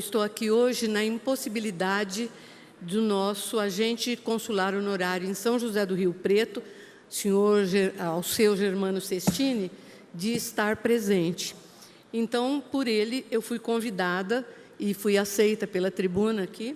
estou aqui hoje na impossibilidade do nosso agente consular honorário em São José do Rio Preto, Alceu Germano Sestini, de estar presente. Então, por ele, eu fui convidada e fui aceita pela tribuna aqui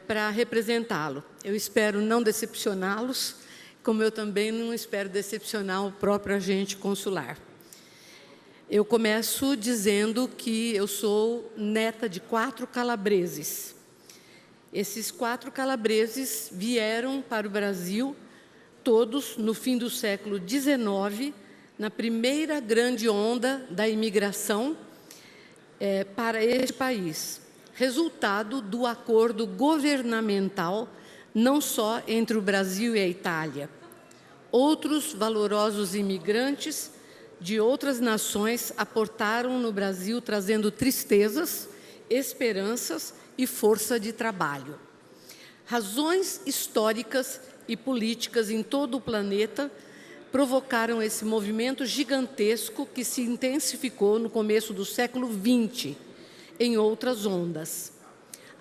para representá-lo. Eu espero não decepcioná-los, como eu também não espero decepcionar o próprio agente consular. Eu começo dizendo que eu sou neta de 4 calabreses. Esses 4 calabreses vieram para o Brasil, todos no fim do século XIX, na primeira grande onda da imigração para este país, resultado do acordo governamental não só entre o Brasil e a Itália. Outros valorosos imigrantes de outras nações aportaram no Brasil, trazendo tristezas, esperanças e força de trabalho. Razões históricas e políticas em todo o planeta provocaram esse movimento gigantesco que se intensificou no começo do século XX, em outras ondas.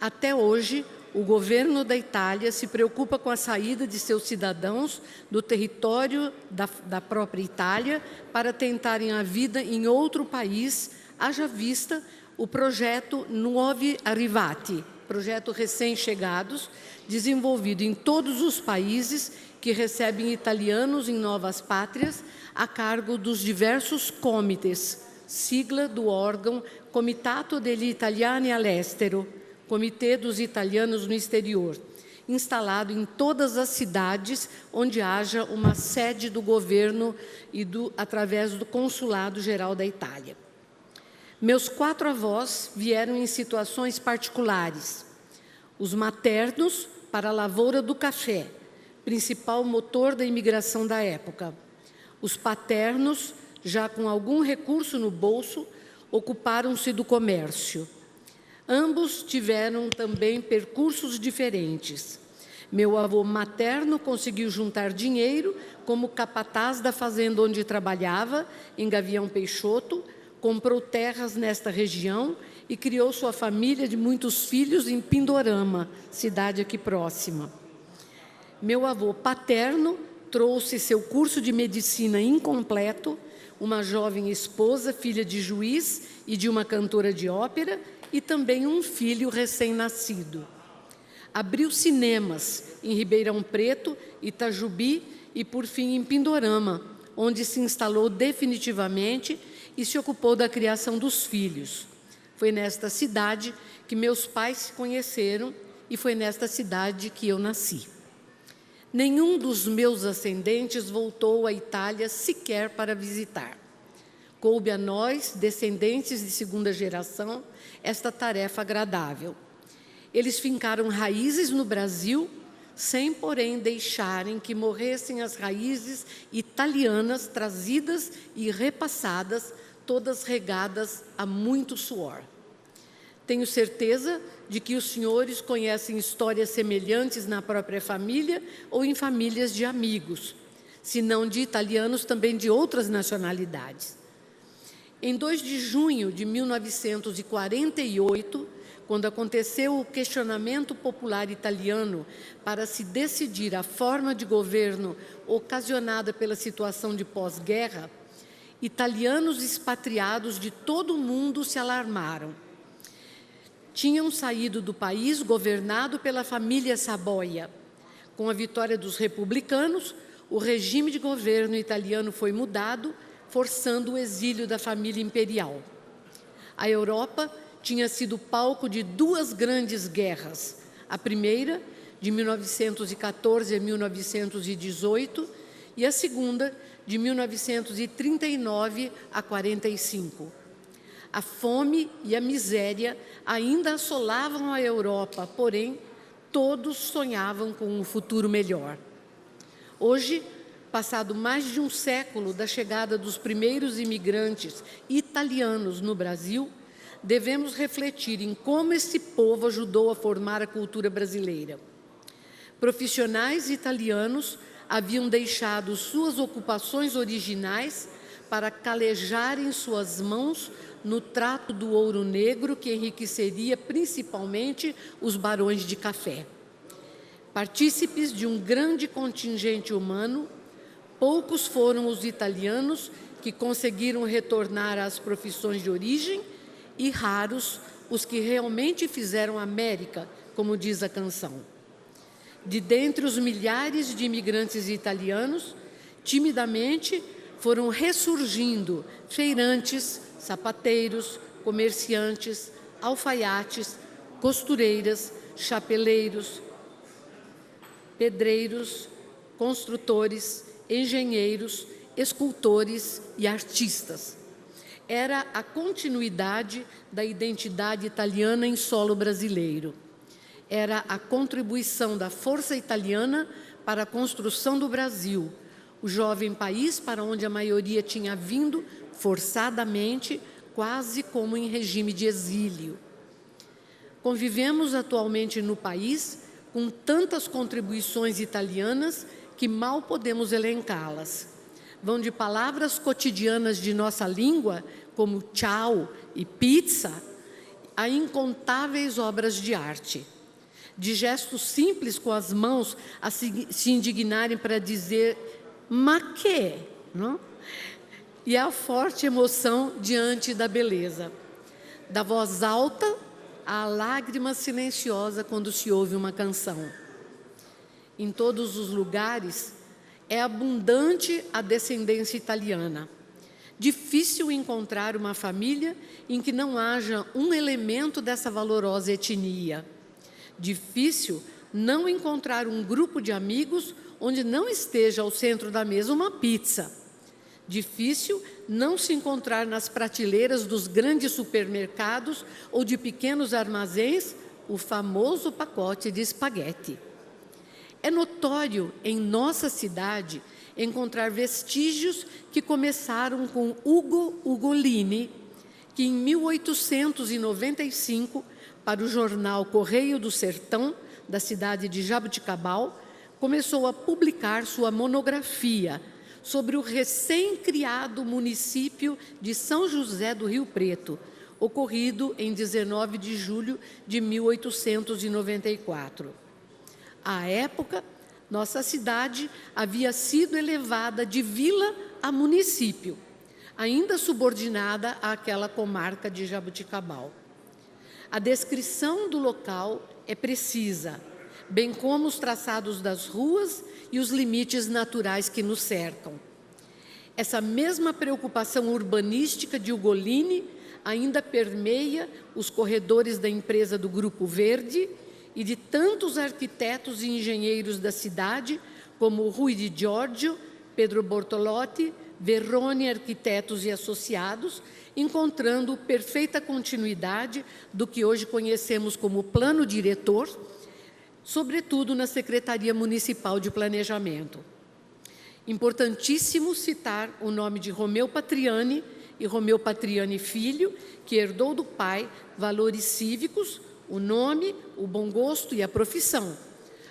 Até hoje, o governo da Itália se preocupa com a saída de seus cidadãos do território da própria Itália para tentarem a vida em outro país, haja vista o projeto Nuovi Arrivati, projeto recém-chegados, desenvolvido em todos os países que recebem italianos em novas pátrias, a cargo dos diversos comites, sigla do órgão Comitato degli Italiani all'Estero, Comitê dos Italianos no Exterior, instalado em todas as cidades onde haja uma sede do governo e através do Consulado Geral da Itália. Meus 4 avós vieram em situações particulares. Os maternos para a lavoura do café, principal motor da imigração da época. Os paternos, já com algum recurso no bolso, ocuparam-se do comércio. Ambos tiveram também percursos diferentes. Meu avô materno conseguiu juntar dinheiro como capataz da fazenda onde trabalhava, em Gavião Peixoto, comprou terras nesta região e criou sua família de muitos filhos em Pindorama, cidade aqui próxima. Meu avô paterno trouxe seu curso de medicina incompleto, uma jovem esposa, filha de juiz e de uma cantora de ópera, e também um filho recém-nascido. Abriu cinemas em Ribeirão Preto, Itajubi e, por fim, em Pindorama, onde se instalou definitivamente e se ocupou da criação dos filhos. Foi nesta cidade que meus pais se conheceram e foi nesta cidade que eu nasci. Nenhum dos meus ascendentes voltou à Itália sequer para visitar. Coube a nós, descendentes de segunda geração, esta tarefa agradável. Eles fincaram raízes no Brasil, sem, porém, deixarem que morressem as raízes italianas trazidas e repassadas, todas regadas a muito suor. Tenho certeza de que os senhores conhecem histórias semelhantes na própria família ou em famílias de amigos, se não de italianos, também de outras nacionalidades. Em 2 de junho de 1948, quando aconteceu o questionamento popular italiano para se decidir a forma de governo ocasionada pela situação de pós-guerra, italianos expatriados de todo o mundo se alarmaram. Tinham saído do país governado pela família Saboia. Com a vitória dos republicanos, o regime de governo italiano foi mudado, forçando o exílio da família imperial. A Europa tinha sido palco de 2 grandes guerras, a primeira, de 1914 a 1918, e a segunda, de 1939 a 45. A fome e a miséria ainda assolavam a Europa, porém, todos sonhavam com um futuro melhor. Hoje, passado mais de um século da chegada dos primeiros imigrantes italianos no Brasil, devemos refletir em como esse povo ajudou a formar a cultura brasileira. Profissionais italianos haviam deixado suas ocupações originais para calejar em suas mãos no trato do ouro negro que enriqueceria principalmente os barões de café. Partícipes de um grande contingente humano, poucos foram os italianos que conseguiram retornar às profissões de origem e raros os que realmente fizeram América, como diz a canção. De dentre os milhares de imigrantes italianos, timidamente foram ressurgindo feirantes, sapateiros, comerciantes, alfaiates, costureiras, chapeleiros, pedreiros, construtores, engenheiros, escultores e artistas. Era a continuidade da identidade italiana em solo brasileiro. Era a contribuição da força italiana para a construção do Brasil, o jovem país para onde a maioria tinha vindo forçadamente, quase como em regime de exílio. Convivemos atualmente no país com tantas contribuições italianas que mal podemos elencá-las. Vão de palavras cotidianas de nossa língua, como tchau e pizza, a incontáveis obras de arte. De gestos simples com as mãos a se indignarem para dizer "ma que?", não? E a forte emoção diante da beleza. Da voz alta à lágrima silenciosa quando se ouve uma canção. Em todos os lugares é abundante a descendência italiana. Difícil encontrar uma família em que não haja um elemento dessa valorosa etnia. Difícil não encontrar um grupo de amigos onde não esteja ao centro da mesa uma pizza. Difícil não se encontrar nas prateleiras dos grandes supermercados ou de pequenos armazéns o famoso pacote de espaguete. É notório em nossa cidade encontrar vestígios que começaram com Ugo Ugolini, que em 1895, para o jornal Correio do Sertão, da cidade de Jaboticabal, começou a publicar sua monografia sobre o recém-criado município de São José do Rio Preto, ocorrido em 19 de julho de 1894. À época, nossa cidade havia sido elevada de vila a município, ainda subordinada àquela comarca de Jaboticabal. A descrição do local é precisa, bem como os traçados das ruas e os limites naturais que nos cercam. Essa mesma preocupação urbanística de Ugolini ainda permeia os corredores da empresa do Grupo Verde e de tantos arquitetos e engenheiros da cidade, como Rui de Giorgio, Pedro Bortolotti, Verrone Arquitetos e Associados, encontrando perfeita continuidade do que hoje conhecemos como plano diretor, sobretudo na Secretaria Municipal de Planejamento. Importantíssimo citar o nome de Romeu Patriani e Romeu Patriani Filho, que herdou do pai valores cívicos, o nome, o bom gosto e a profissão,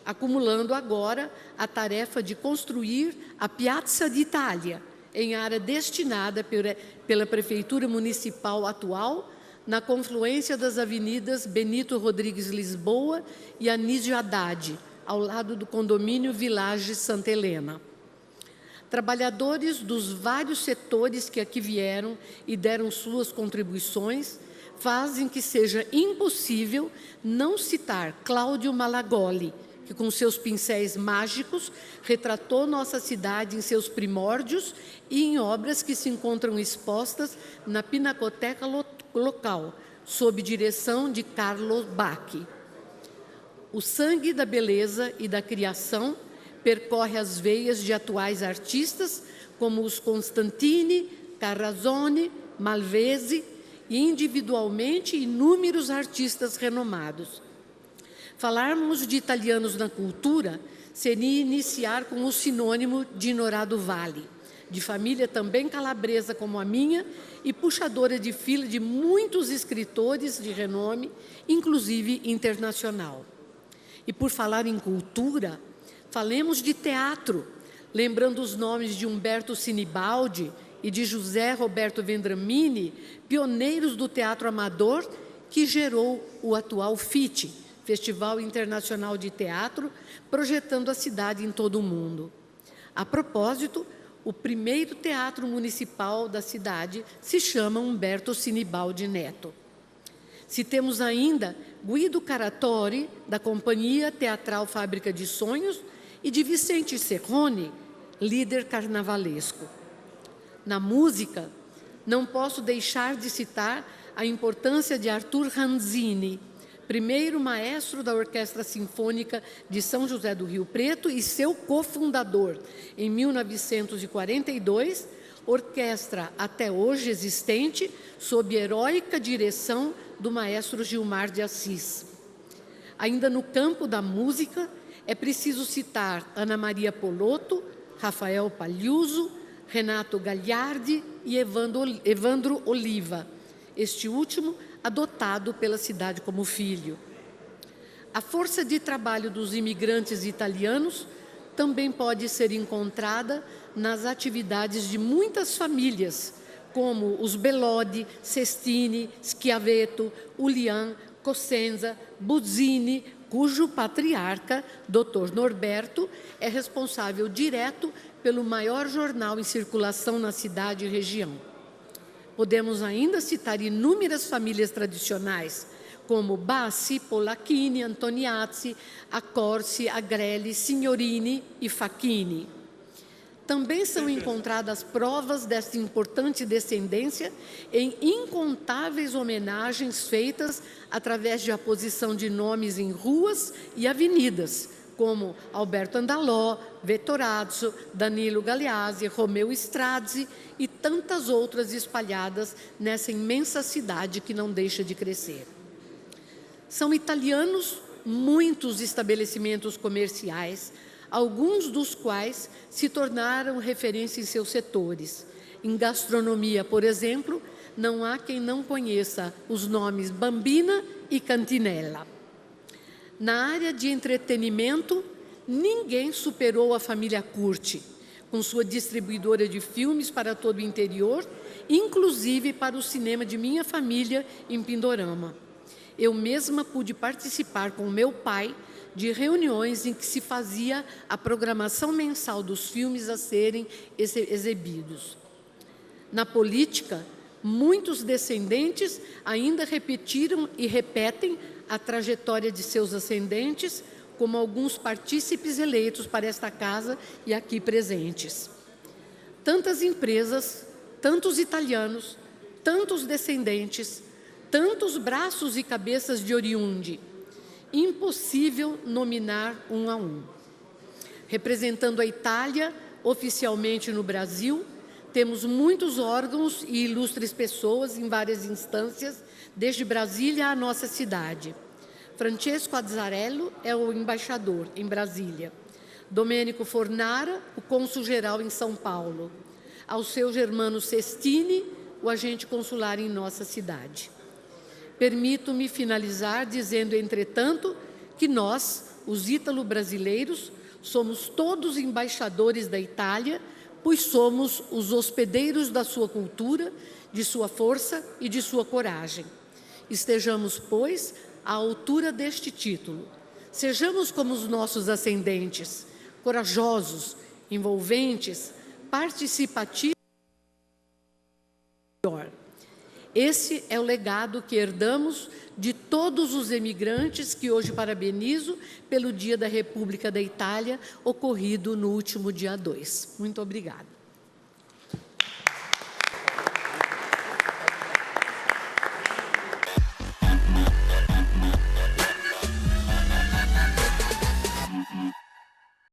acumulando agora a tarefa de construir a Piazza d'Italia, em área destinada pela Prefeitura Municipal atual, na confluência das avenidas Benito Rodrigues Lisboa e Anísio Haddad, ao lado do condomínio Village Santa Helena. Trabalhadores dos vários setores que aqui vieram e deram suas contribuições fazem que seja impossível não citar Cláudio Malagoli, que com seus pincéis mágicos retratou nossa cidade em seus primórdios e em obras que se encontram expostas na Pinacoteca local, sob direção de Carlo Bacchi. O sangue da beleza e da criação percorre as veias de atuais artistas como os Constantini, Carrazzoni, Malvesi e individualmente inúmeros artistas renomados. Falarmos de italianos na cultura seria iniciar com o sinônimo de Norado Vale, de família também calabresa como a minha e puxadora de fila de muitos escritores de renome, inclusive internacional. E por falar em cultura, falemos de teatro, lembrando os nomes de Umberto Sinibaldi, e de José Roberto Vendramini, pioneiros do teatro amador, que gerou o atual FIT, Festival Internacional de Teatro, projetando a cidade em todo o mundo. A propósito, o primeiro teatro municipal da cidade se chama Humberto Sinibaldi Neto. Citemos ainda Guido Caratori, da Companhia Teatral Fábrica de Sonhos, e de Vicente Serrone, líder carnavalesco. Na música, não posso deixar de citar a importância de Arthur Ranzini, primeiro maestro da Orquestra Sinfônica de São José do Rio Preto e seu cofundador, em 1942, orquestra até hoje existente, sob heróica direção do maestro Gilmar de Assis. Ainda no campo da música, é preciso citar Ana Maria Polotto, Rafael Pagliuso, Renato Gagliardi e Evandro Oliva, este último adotado pela cidade como filho. A força de trabalho dos imigrantes italianos também pode ser encontrada nas atividades de muitas famílias, como os Bellodi, Sestini, Schiavetto, Ulian, Cosenza, Buzzini, cujo patriarca, Dr. Norberto, é responsável direto pelo maior jornal em circulação na cidade e região. Podemos ainda citar inúmeras famílias tradicionais, como Bassi, Polacchini, Antoniazzi, Accorsi, Agrelli, Signorini e Facchini. Também são encontradas provas desta importante descendência em incontáveis homenagens feitas através de aposição de nomes em ruas e avenidas, como Alberto Andalò, Vettorazzo, Danilo Galeazzi, Romeu Strazzi e tantas outras espalhadas nessa imensa cidade que não deixa de crescer. São italianos muitos estabelecimentos comerciais, alguns dos quais se tornaram referência em seus setores. Em gastronomia, por exemplo, não há quem não conheça os nomes Bambina e Cantinella. Na área de entretenimento, ninguém superou a família Curti, com sua distribuidora de filmes para todo o interior, inclusive para o cinema de minha família em Pindorama. Eu mesma pude participar com meu pai de reuniões em que se fazia a programação mensal dos filmes a serem exibidos. Na política, muitos descendentes ainda repetiram e repetem a trajetória de seus ascendentes, como alguns partícipes eleitos para esta casa e aqui presentes. Tantas empresas, tantos italianos, tantos descendentes, tantos braços e cabeças de oriundi. Impossível nominar um a um. Representando a Itália, oficialmente no Brasil, temos muitos órgãos e ilustres pessoas em várias instâncias, desde Brasília à nossa cidade. Francesco Azzarello é o embaixador em Brasília. Domênico Fornara, o cônsul-geral em São Paulo. Ao seu Germano Sestini, o agente consular em nossa cidade. Permito-me finalizar dizendo, entretanto, que nós, os ítalo-brasileiros, somos todos embaixadores da Itália, pois somos os hospedeiros da sua cultura, de sua força e de sua coragem. Estejamos, pois, à altura deste título. Sejamos como os nossos ascendentes, corajosos, envolventes, participativos. Esse é o legado que herdamos de todos os emigrantes que hoje parabenizo pelo Dia da República da Itália, ocorrido no último dia 2. Muito obrigada.